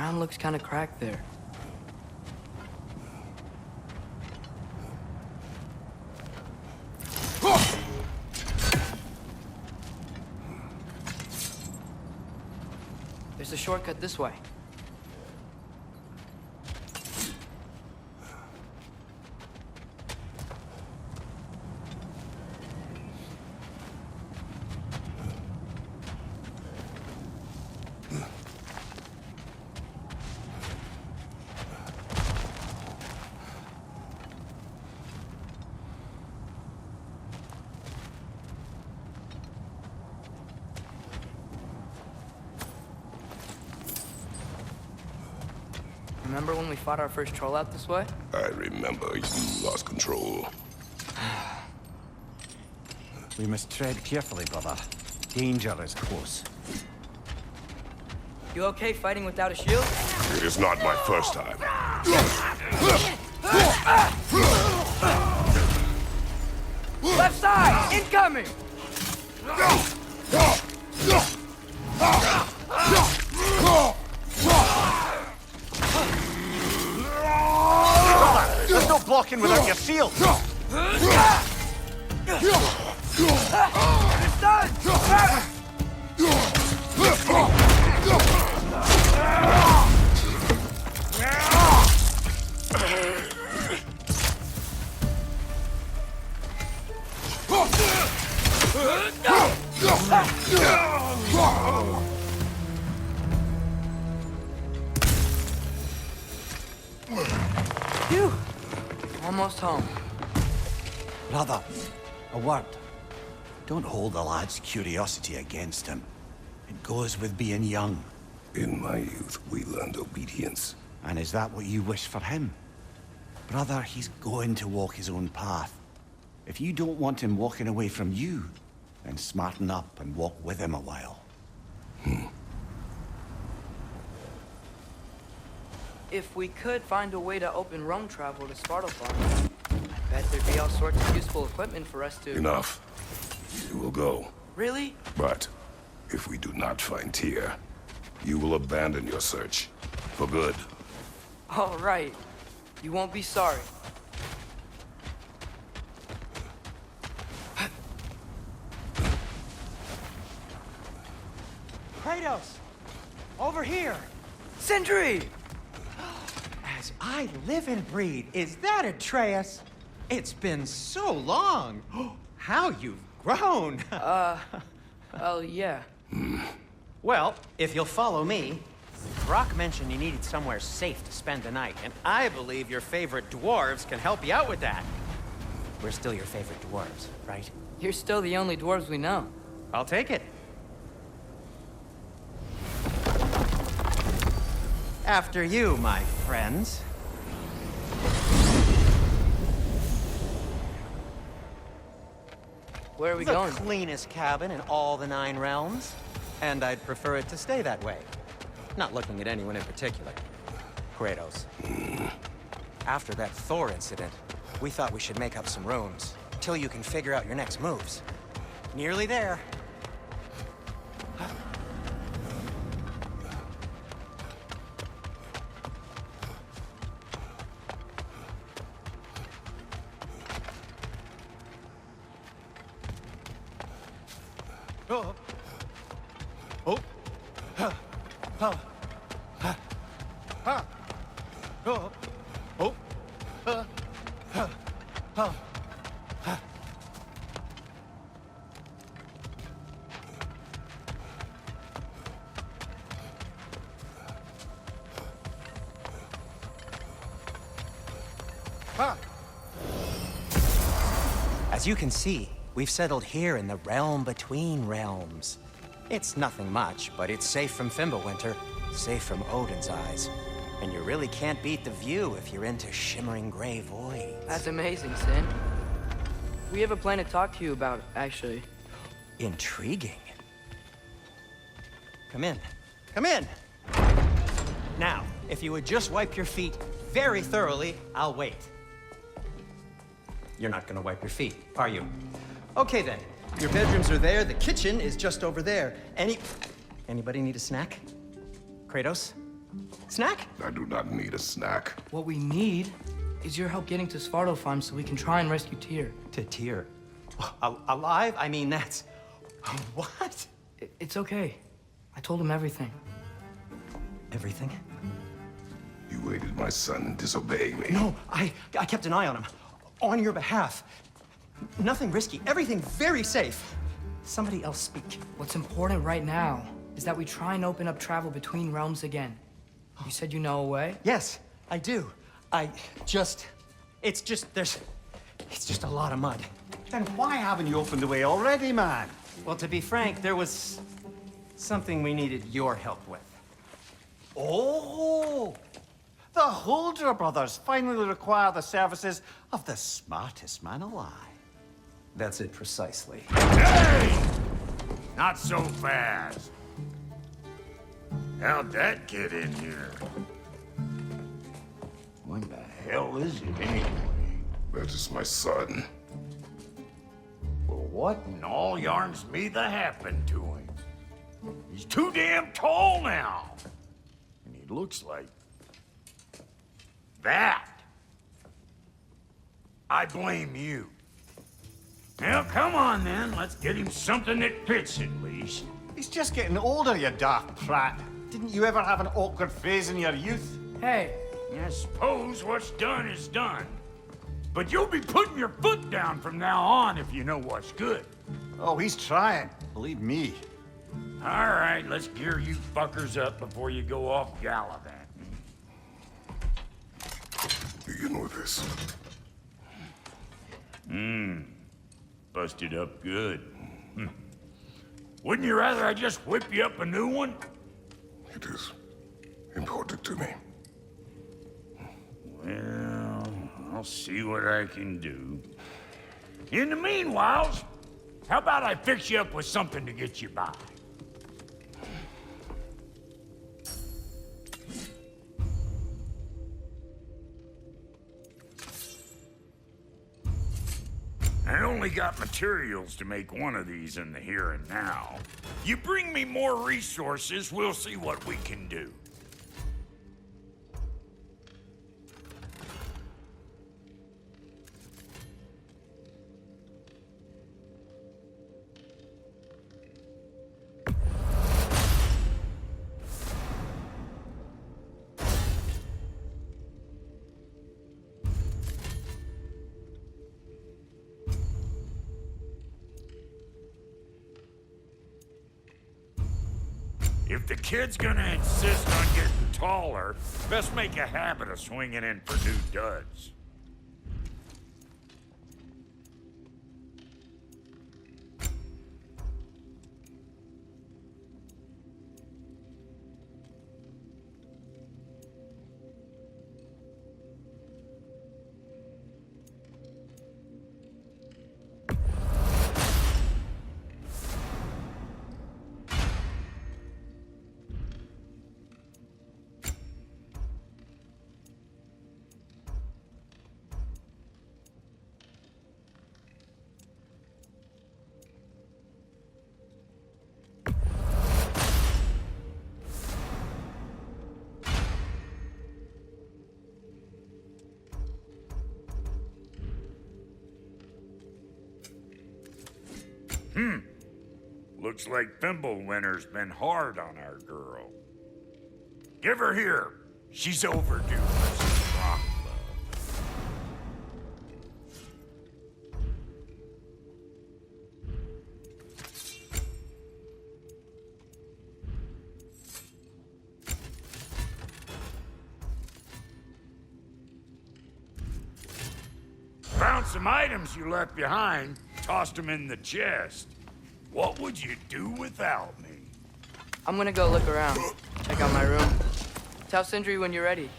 Ground looks kind of cracked there. There's a shortcut this way. Remember when we fought our first troll out this way? I remember you lost control. We must tread carefully, brother. Danger is close. You okay fighting without a shield? It is not my first time. Left side! Incoming! There's no blocking without your shield! Phew! Almost home. Brother, a word. Don't hold the lad's curiosity against him. It goes with being young. In my youth, we learned obedience. And is that what you wish for him? Brother, he's going to walk his own path. If you don't want him walking away from you, then smarten up and walk with him a while. If we could find a way to open roam travel to Svartalfheim, I bet there'd be all sorts of useful equipment for us to... Enough. You will go. Really? But if we do not find Tyr, you will abandon your search. For good. All right. You won't be sorry. Kratos! Over here! Sindri! As I live and breathe, is that Atreus? It's been so long! How you've grown! Well, yeah. Well, if you'll follow me, Brock mentioned you needed somewhere safe to spend the night, and I believe your favorite dwarves can help you out with that. We're still your favorite dwarves, right? You're still the only dwarves we know. I'll take it. After you, my friends. Where are we The going? cleanest cabin in all the 9 realms. And I'd prefer it to stay that way. Not looking at anyone in particular. Kratos. After that Thor incident, we thought we should make up some rooms, till you can figure out your next moves. Nearly there. Oh. Oh. Ha. Ha. Ha. Ha. Oh. Oh. Ha. Ha. Ha. Ha. Ha. As you can see, we've settled here in the realm between realms. It's nothing much, but it's safe from Fimbulwinter, safe from Odin's eyes. And you really can't beat the view if you're into shimmering gray voids. That's amazing, Sin. We have a plan to talk to you about, actually. Intriguing. Come in. Come in! Now, if you would just wipe your feet very thoroughly, I'll wait. You're not gonna wipe your feet, are you? Okay then. Your bedrooms are there, the kitchen is just over there. Anybody need a snack? Kratos? Snack? I do not need a snack. What we need is your help getting to Svartalfheim so we can try and rescue Tyr. To Tyr. Alive? I mean, that's... What? It's okay. I told him everything. Everything? You aided my son in disobeying me. No, I kept an eye on him. On your behalf. Nothing risky. Everything very safe. Somebody else speak. What's important right now is that we try and open up travel between realms again. You said you know a way? Yes, I do. It's just a lot of mud. Then why haven't you opened the way already, man? Well, to be frank, there was something we needed your help with. Oh! The Holder brothers finally require the services of the smartest man alive. That's it precisely. Hey! Not so fast. How'd that get in here? What the hell is it anyway? That is my son. Well, what in all yarns me that happened to him? He's too damn tall now. And he looks like... that. I blame you. Now, come on then. Let's get him something that fits at least. He's just getting older, you daft prat. Didn't you ever have an awkward phase in your youth? Hey, I suppose what's done is done. But you'll be putting your foot down from now on if you know what's good. Oh, he's trying. Believe me. All right, let's gear you fuckers up before you go off gallivanting. Begin with this. Busted up good. Wouldn't you rather I just whip you up a new one? It is important to me. Well, I'll see what I can do. In the meanwhile, how about I fix you up with something to get you by? I only got materials to make one of these in the here and now. You bring me more resources, we'll see what we can do. If the kid's gonna insist on getting taller, best make a habit of swinging in for new duds. Looks like Thimblewinter's been hard on our girl. Give her here. She's overdue for some rock love. Found some items you left behind, tossed them in the chest. What would you do without me? I'm gonna go look around. Check out my room. Tell Sindri when you're ready.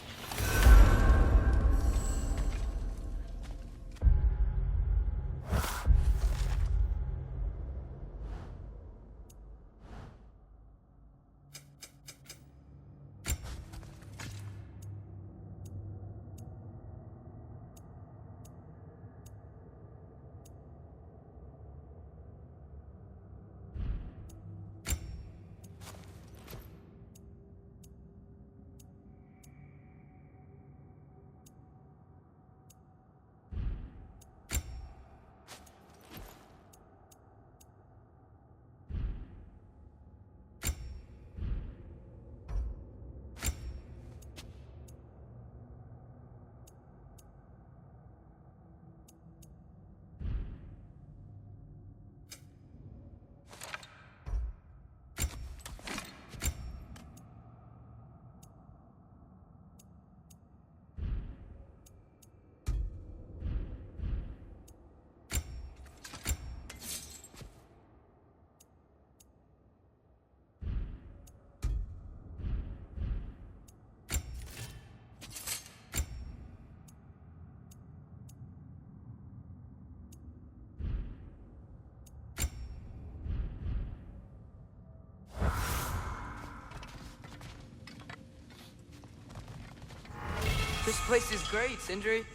This place is great, Sindri.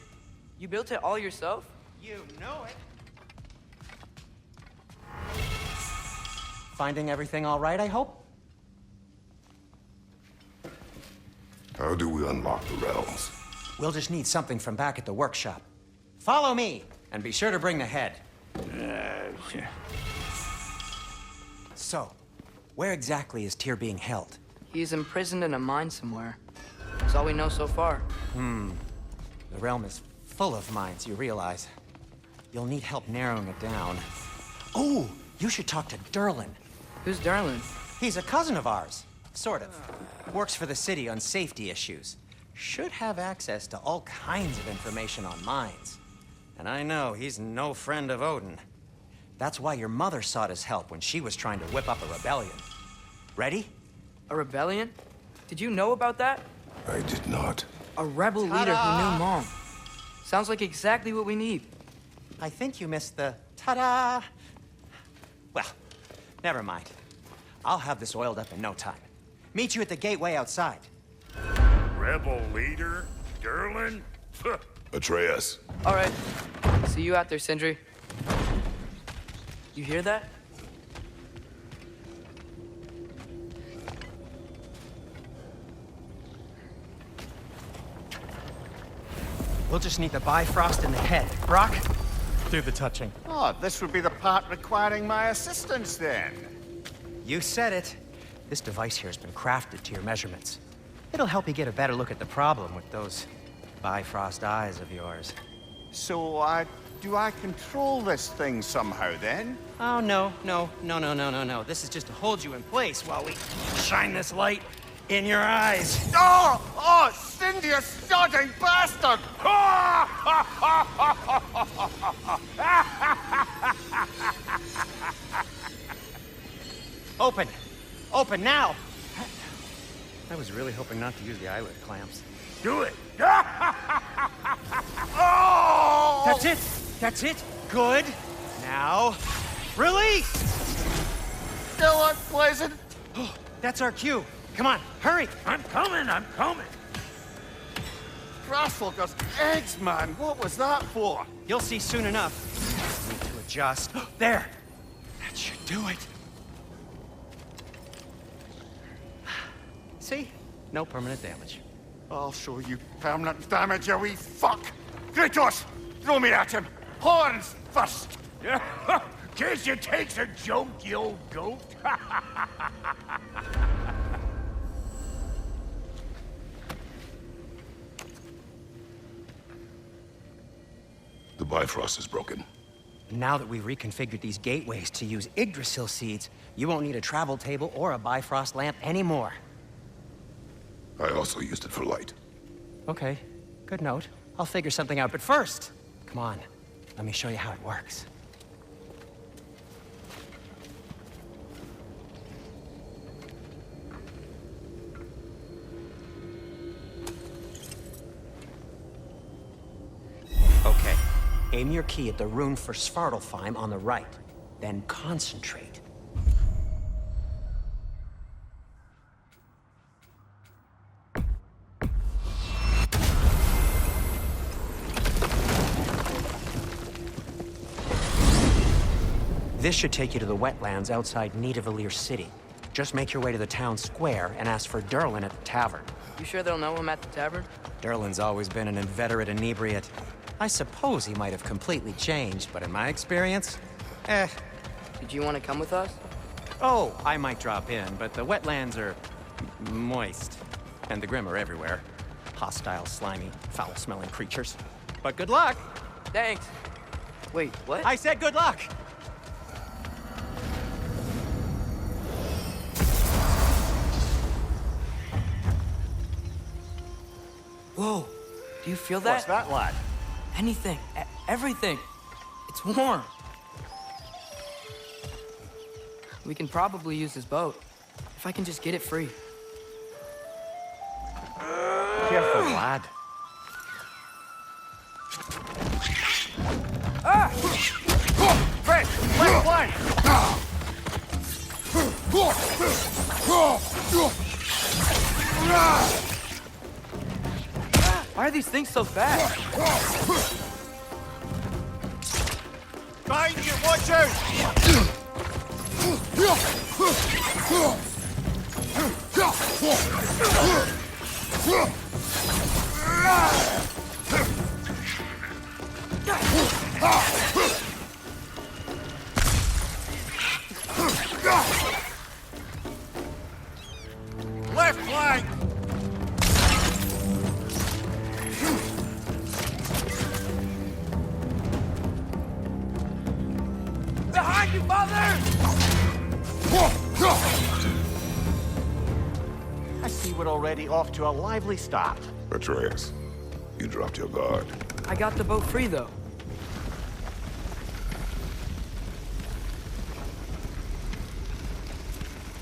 You built it all yourself? You know it. Finding everything all right, I hope? How do we unlock the realms? We'll just need something from back at the workshop. Follow me, and be sure to bring the head. So, where exactly is Tyr being held? He's imprisoned in a mine somewhere. That's all we know so far. The realm is full of mines, you realize. You'll need help narrowing it down. Oh, you should talk to Derlin. Who's Darlin? He's a cousin of ours. Sort of. Works for the city on safety issues. Should have access to all kinds of information on mines. And I know he's no friend of Odin. That's why your mother sought his help when she was trying to whip up a rebellion. Ready? A rebellion? Did you know about that? I did not. A rebel leader who knew Mom. Sounds like exactly what we need. I think you missed the ta-da. Well, never mind. I'll have this oiled up in no time. Meet you at the gateway outside. Rebel leader? Derlin? Atreus. All right. See you out there, Sindri. You hear that? We'll just need the Bifrost in the head. Brock, do the touching. Oh, this would be the part requiring my assistance then. You said it. This device here has been crafted to your measurements. It'll help you get a better look at the problem with those Bifrost eyes of yours. So, do I control this thing somehow then? Oh, no. This is just to hold you in place while we shine this light in your eyes. Oh, Cindy, you sodding bastard! Open! Open now! I was really hoping not to use the eyelid clamps. Do it! Oh! That's it! That's it! Good! Now, release! Still unpleasant. That's our cue. Come on, hurry! I'm coming! Grassfalker's eggs, man. What was that for? You'll see soon enough. Need to adjust. There! That should do it. See? No permanent damage. I'll show you permanent damage, you wee fuck. Kratos, throw me at him. Horns first. Guess you takes a joke, you old goat. The Bifrost is broken. Now that we've reconfigured these gateways to use Yggdrasil seeds, you won't need a travel table or a Bifrost lamp anymore. I also used it for light. Okay, good note. I'll figure something out, but first, come on, let me show you how it works. Okay, aim your key at the rune for Svartalfheim on the right, then concentrate. This should take you to the wetlands outside Nidavellir City. Just make your way to the town square and ask for Derlin at the tavern. You sure they'll know him at the tavern? Derlin's always been an inveterate inebriate. I suppose he might have completely changed, but in my experience, Did you want to come with us? Oh, I might drop in, but the wetlands are moist. And the Grim are everywhere. Hostile, slimy, foul-smelling creatures. But good luck! Thanks. Wait, what? I said good luck! Whoa, do you feel that? What's that, lad? Anything, everything. It's warm. We can probably use this boat. If I can just get it free. Careful, lad. Fred, left flank! Why are these things so fast? Behind you! Watch out! Left flank! Behind you, father! I see we're already off to a lively start. Atreus, you dropped your guard. I got the boat free, though.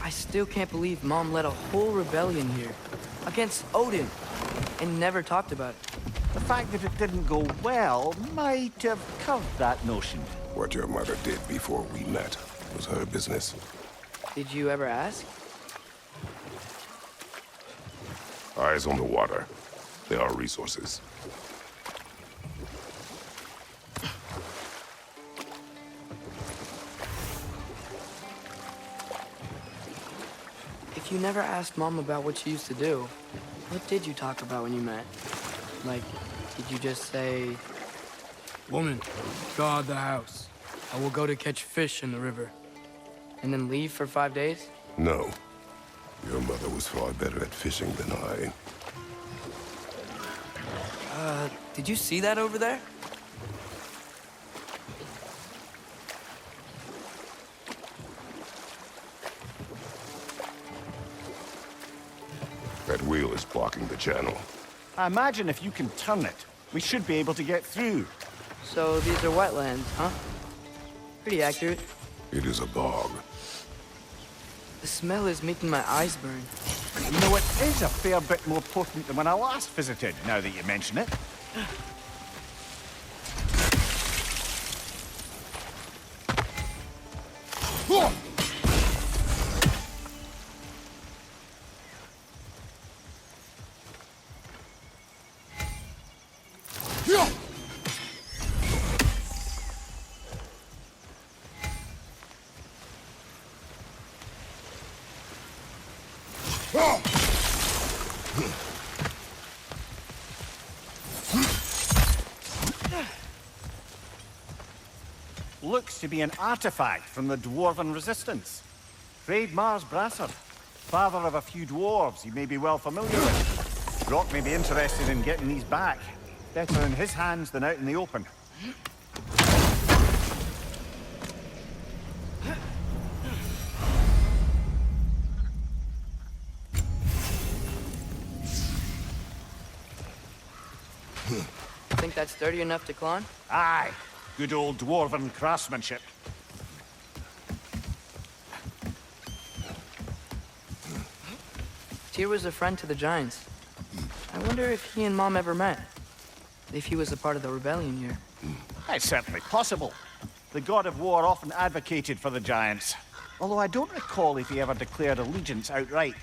I still can't believe Mom led a whole rebellion here. Against Odin. And never talked about it. The fact that it didn't go well might have curved that notion. What your mother did before we met was her business. Did you ever ask? Eyes on the water. There are resources. If you never asked Mom about what she used to do, what did you talk about when you met? Like, did you just say... Woman, guard the house. I will go to catch fish in the river. And then leave for 5 days? No. Your mother was far better at fishing than I. Did you see that over there? That wheel is blocking the channel. I imagine if you can turn it, we should be able to get through. So these are wetlands, huh? Pretty accurate. It is a bog. The smell is making my eyes burn. You know, it is a fair bit more potent than when I last visited, now that you mention it. Looks to be an artifact from the Dwarven Resistance. Trade Mars Brasser, father of a few dwarves you may be well familiar with. Brock may be interested in getting these back. Better in his hands than out in the open. Think that's sturdy enough to climb? Aye, good old Dwarven craftsmanship. Tyr was a friend to the Giants. I wonder if he and Mom ever met. If he was a part of the rebellion here. It's certainly possible. The god of war often advocated for the Giants. Although I don't recall if he ever declared allegiance outright.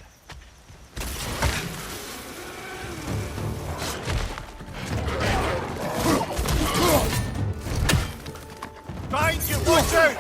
Behind you! Watch out!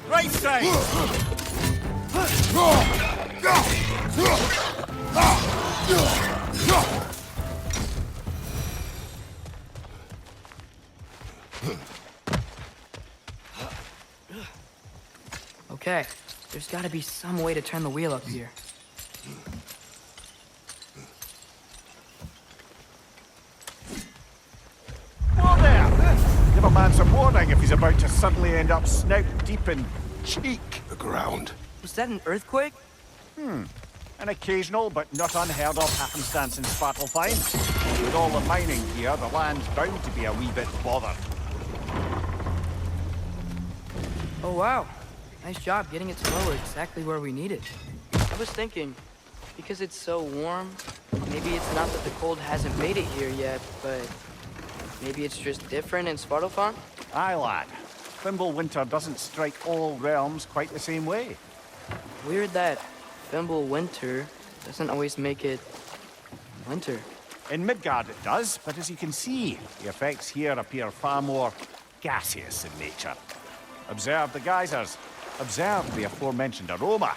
Right side! Okay, there's gotta be some way to turn the wheel up here. Whoa there! Give a man some warning if he's about to suddenly end up snout deep in cheek. The ground. Was that an earthquake? An occasional but not unheard of happenstance in Svartalfheim. With all the mining here, the land's bound to be a wee bit bothered. Oh wow, nice job getting it to lower exactly where we need it. I was thinking, because it's so warm, maybe it's not that the cold hasn't made it here yet, but maybe it's just different in Svartalfheim? Aye, lad. Thimble winter doesn't strike all realms quite the same way. Weird that Thimble winter doesn't always make it winter. In Midgard it does, but as you can see, the effects here appear far more gaseous in nature. Observe the geysers. Observe the aforementioned aroma.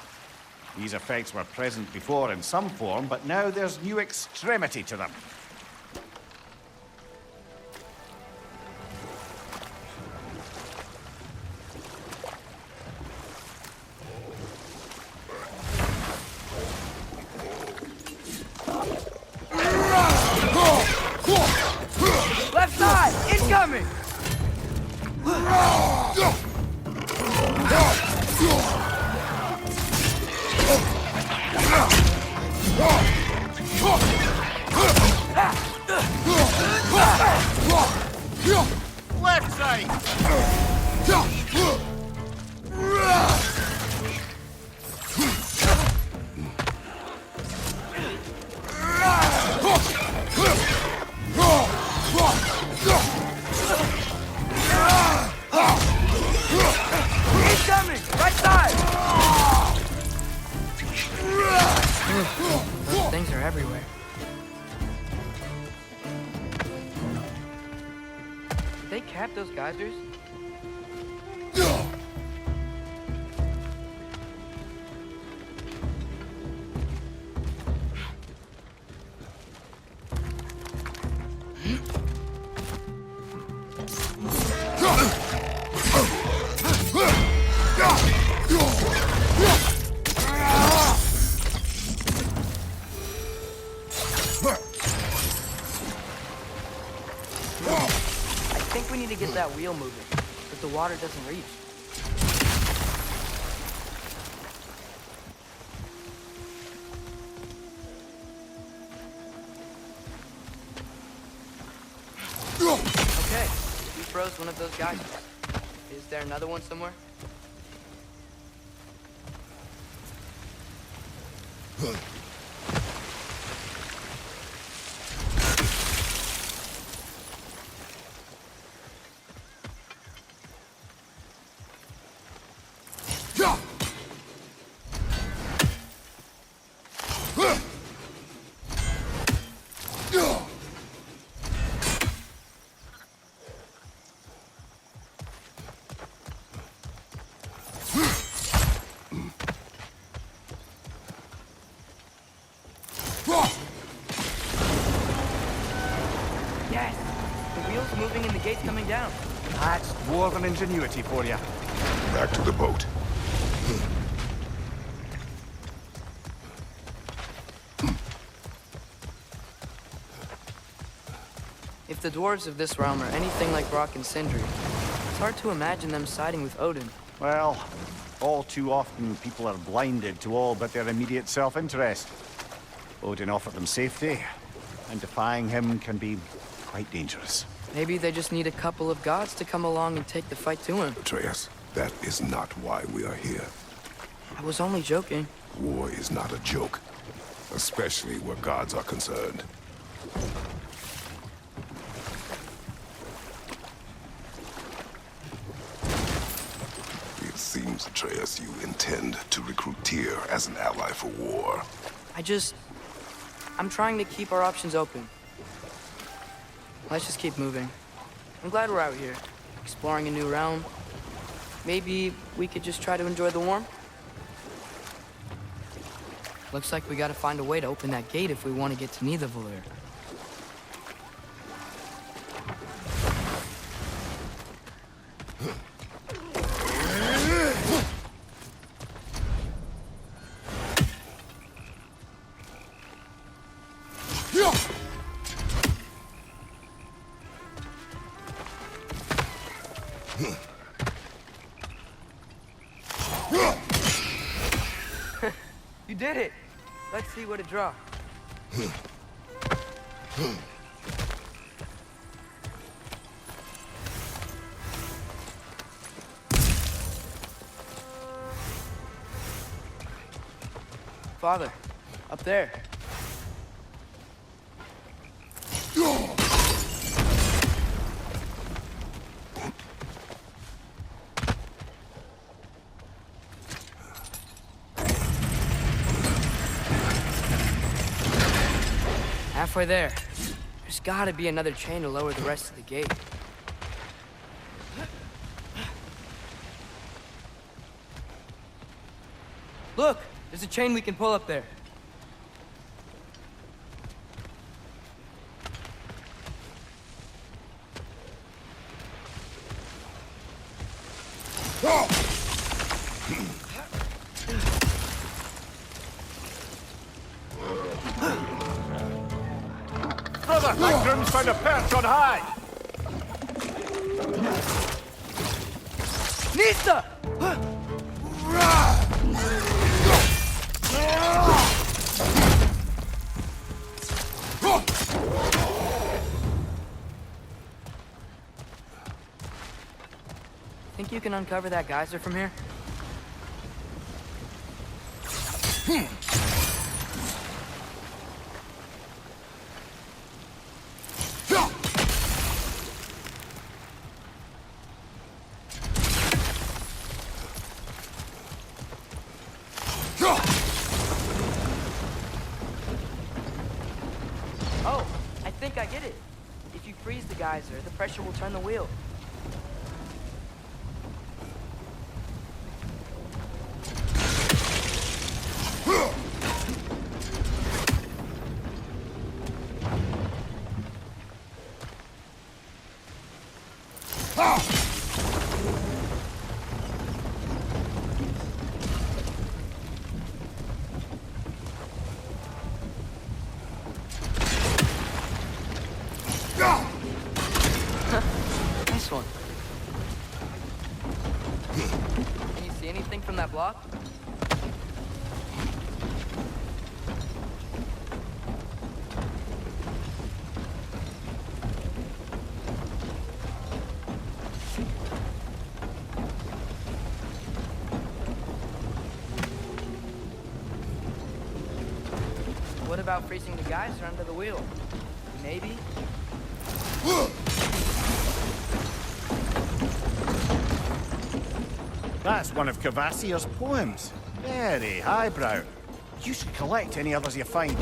These effects were present before in some form, but now there's new extremity to them. Left side! Incoming! Left side! Incoming! Right side! Those things are everywhere. Did they cap those geysers? I think we need to get that wheel moving, but the water doesn't reach. Okay, we froze one of those geysers. Is there another one somewhere? Yes! The wheel's moving and the gate's coming down. That's dwarven ingenuity for you. Back to the boat. If the dwarves of this realm are anything like Brock and Sindri, it's hard to imagine them siding with Odin. Well, all too often people are blinded to all but their immediate self-interest. Odin offered them safety, and defying him can be quite dangerous. Maybe they just need a couple of gods to come along and take the fight to him. Atreus, that is not why we are here. I was only joking. War is not a joke, especially where gods are concerned. It seems, Atreus, you intend to recruit Tyr as an ally for war. I'm trying to keep our options open. Let's just keep moving. I'm glad we're out here, exploring a new realm. Maybe we could just try to enjoy the warmth? Looks like we gotta find a way to open that gate if we want to get to Nidavellir. You did it! Let's see what it draws. Father, up there. Halfway there. There's gotta be another chain to lower the rest of the gate. Look! There's a chain we can pull up there. Brother, my groom's found a perch on high! Nista! Think you can uncover that geyser from here? Oh, I think I get it. If you freeze the geyser, the pressure will turn the wheel. Nice one. Can you see anything from that block? What about freezing the geyser under the wheel? Maybe? That's one of Cavassier's poems. Very highbrow. You should collect any others you find.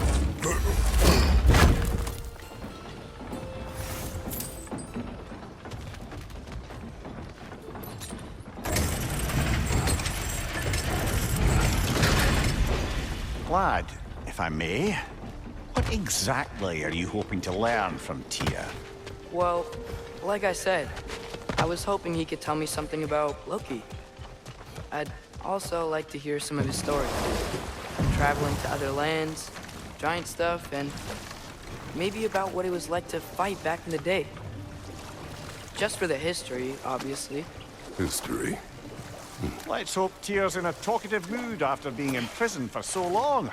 Lad, if I may, what exactly are you hoping to learn from Tyr? Well, like I said, I was hoping he could tell me something about Loki. I'd also like to hear some of his stories. Traveling to other lands, giant stuff, and maybe about what it was like to fight back in the day. Just for the history, obviously. History. Let's hope Tyr's in a talkative mood after being imprisoned for so long.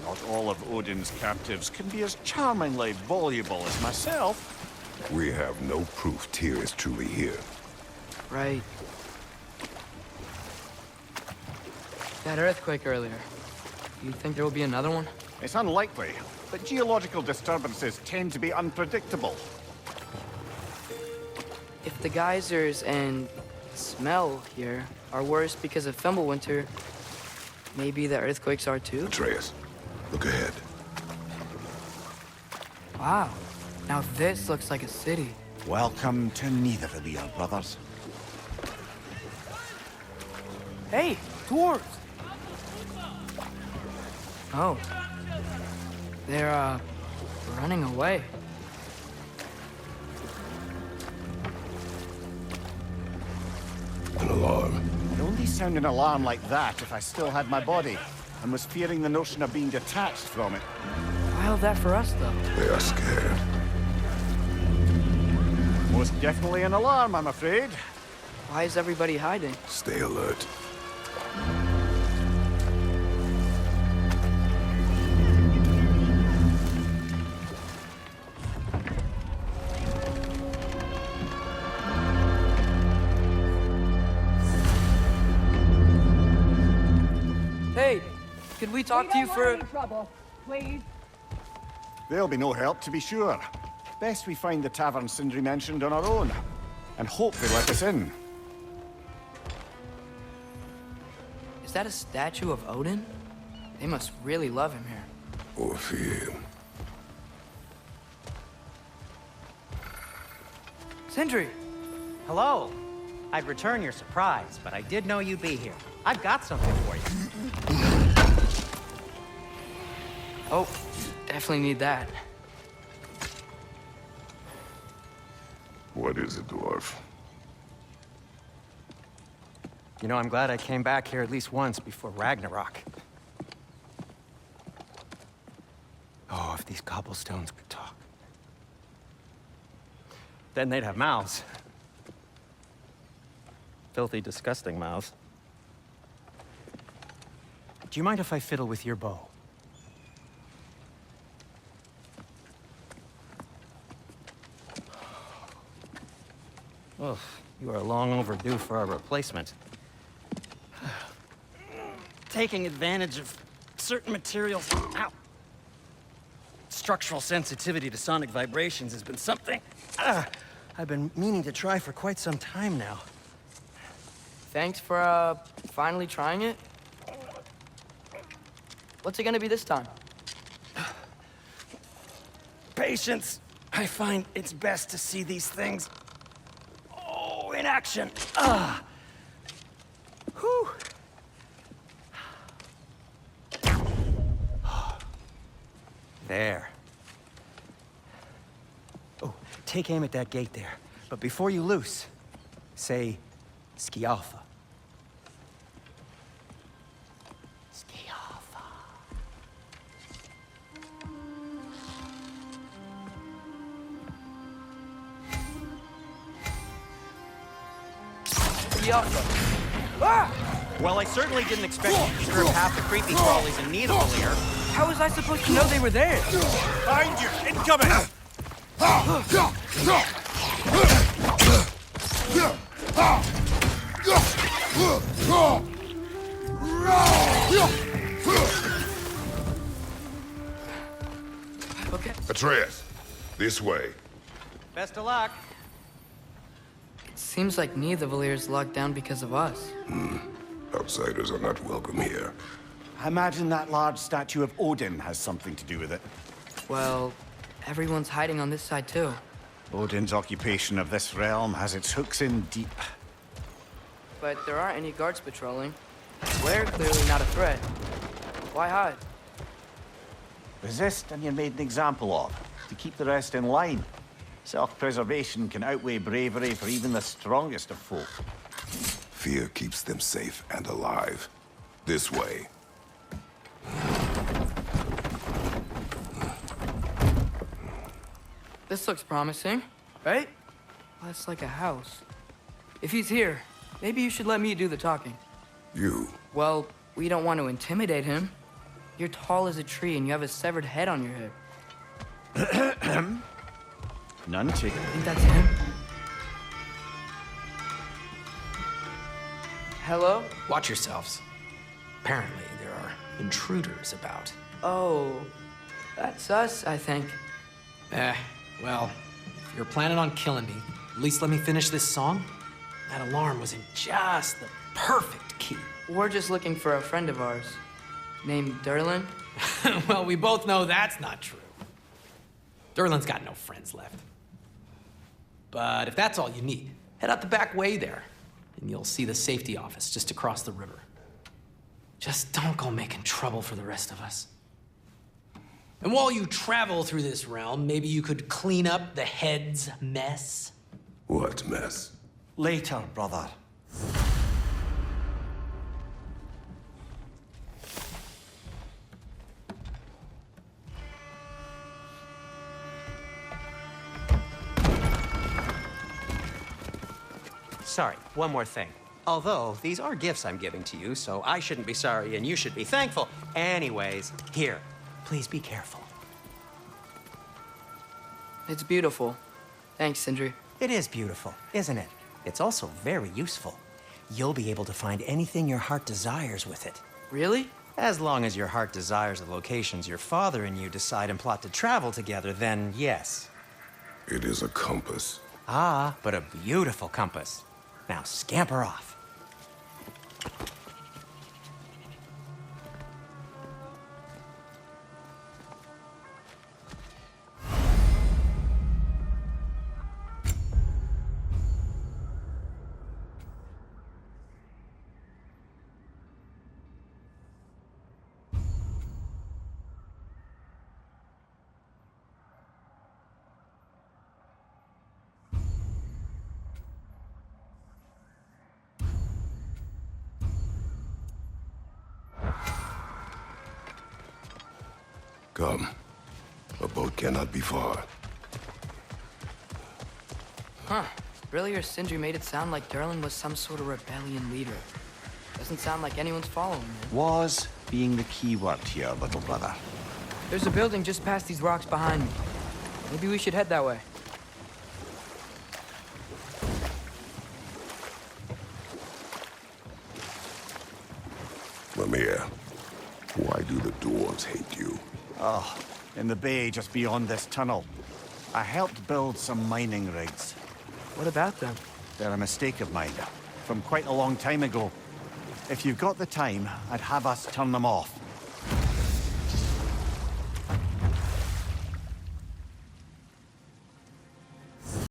Not all of Odin's captives can be as charmingly voluble as myself. We have no proof Tyr is truly here. Right. That earthquake earlier. You think there will be another one? It's unlikely, but geological disturbances tend to be unpredictable. If the geysers and smell here are worse because of Fimbulwinter, maybe the earthquakes are too? Atreus, look ahead. Wow. Now this looks like a city. Welcome to neither of your brothers. Hey, dwarves! Oh. They're, running away. An alarm. I'd only sound an alarm like that if I still had my body, and was fearing the notion of being detached from it. Why all that for us, though? They are scared. Most definitely an alarm, I'm afraid. Why is everybody hiding? Stay alert. Hey, could we talk to you for... trouble, please. There'll be no help, to be sure. Best we find the tavern Sindri mentioned on our own. And hope they let us in. Is that a statue of Odin? They must really love him here. Or fear him. Sindri! Hello. I'd return your surprise, but I did know you'd be here. I've got something for you. Oh, definitely need that. What is it, dwarf? You know, I'm glad I came back here at least once before Ragnarok. Oh, if these cobblestones could talk. Then they'd have mouths. Filthy, disgusting mouths. Do you mind if I fiddle with your bow? Oh, you are long overdue for a replacement. Taking advantage of certain materials. Ow. Structural sensitivity to sonic vibrations has been something I've been meaning to try for quite some time now. Thanks for, finally trying it. What's it gonna be this time? Patience. I find it's best to see these things, in action. Whew. There. Oh, take aim at that gate there. But before you loose, say, Skialfa. Skialfa. Well, I certainly didn't expect you to disturb half the creepy crawlies in Nidavellir. How was I supposed to know they were there? Behind you! Incoming! Okay. Atreus, this way. Best of luck. It seems like Nidavallir's locked down because of us. Outsiders are not welcome here. I imagine that large statue of Odin has something to do with it. Well, everyone's hiding on this side too. Odin's occupation of this realm has its hooks in deep. But there aren't any guards patrolling. We're clearly not a threat. Why hide? Resist and you're made an example of, to keep the rest in line. Self-preservation can outweigh bravery for even the strongest of folk. Fear keeps them safe and alive. This way. This looks promising, right? That's like a house. If he's here, maybe you should let me do the talking. You. Well, we don't want to intimidate him. You're tall as a tree and you have a severed head on your head. None taken. I think that's him. Hello? Watch yourselves. Apparently, there are intruders about. Oh, that's us, I think. Well, if you're planning on killing me, at least let me finish this song. That alarm was in just the perfect key. We're just looking for a friend of ours, named Derlin. Well, we both know that's not true. Derlin's got no friends left. But if that's all you need, head out the back way there, and you'll see the safety office just across the river. Just don't go making trouble for the rest of us. And while you travel through this realm, maybe you could clean up the head's mess. What mess? Later, brother. sorry, one more thing. Although, these are gifts I'm giving to you, so I shouldn't be sorry and you should be thankful. Anyways, here, please be careful. It's beautiful. Thanks, Sindri. It is beautiful, isn't it? It's also very useful. You'll be able to find anything your heart desires with it. Really? As long as your heart desires the locations your father and you decide and plot to travel together, then yes. It is a compass. Ah, but a beautiful compass. Now scamper off. Come. A boat cannot be far. Huh. Earlier, Sindri made it sound like Durlin was some sort of rebellion leader. Doesn't sound like anyone's following him. Was being the key word here, little brother. There's a building just past these rocks behind me. Maybe we should head that way. Mimir, why do the dwarves hate you? Oh, in the bay just beyond this tunnel. I helped build some mining rigs. What about them? They're a mistake of mine, from quite a long time ago. If you've got the time, I'd have us turn them off.